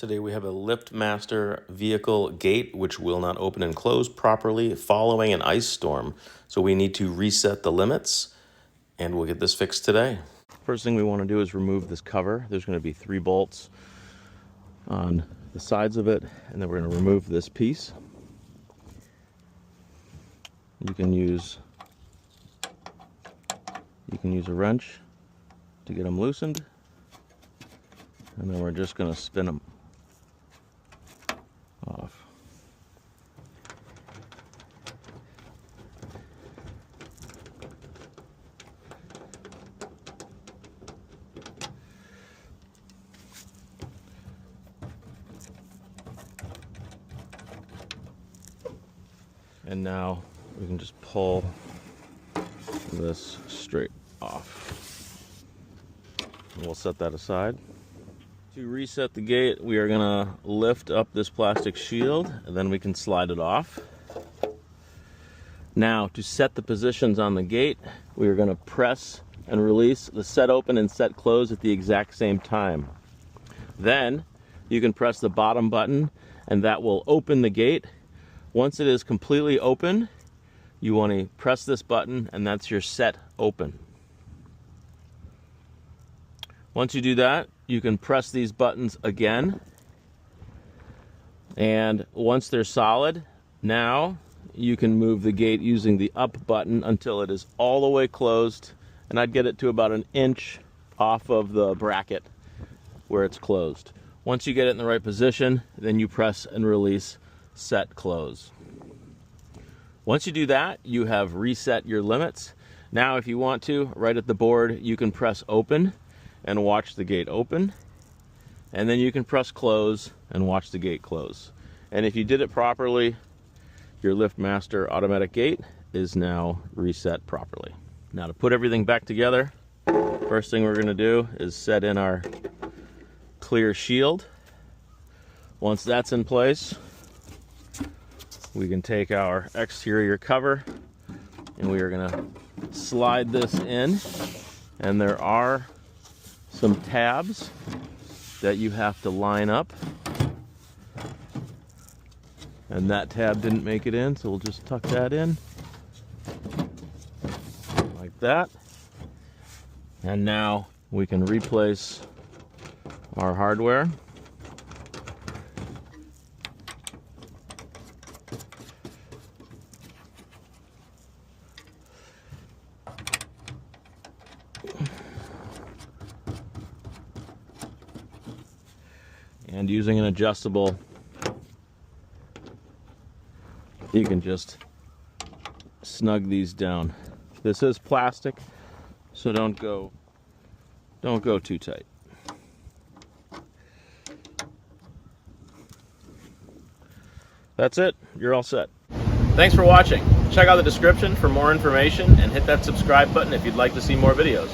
Today we have a LiftMaster vehicle gate which will not open and close properly following an ice storm. So we need to reset the limits and we'll get this fixed today. First thing we want to do is remove this cover. There's going to be 3 bolts on the sides of it, and then we're going to remove this piece. You can use a wrench to get them loosened, and then we're just going to spin them off. And now we can just pull this straight off. And we'll set that aside. To reset the gate, we are going to lift up this plastic shield and then we can slide it off. Now, to set the positions on the gate, we are going to press and release the set open and set close at the exact same time. Then you can press the bottom button and that will open the gate. Once it is completely open, you want to press this button and that's your set open. Once you do that, you can press these buttons again. And once they're solid, now you can move the gate using the up button until it is all the way closed. And I'd get it to about 1 inch off of the bracket where it's closed. Once you get it in the right position, then you press and release set close. Once you do that, you have reset your limits. Now if you want to, right at the board, you can press open and watch the gate open, and then you can press close and watch the gate close. And if you did it properly, your LiftMaster automatic gate is now reset properly. Now to put everything back together, first thing we're going to do is set in our clear shield. Once that's in place, we can take our exterior cover and we are going to slide this in, and there are some tabs that you have to line up, and that tab didn't make it in, so we'll just tuck that in like that. And now we can replace our hardware. And using an adjustable, you can just snug these down. This is plastic, so don't go too tight. That's it. You're all set. Thanks for watching. Check out the description for more information and hit that subscribe button if you'd like to see more videos.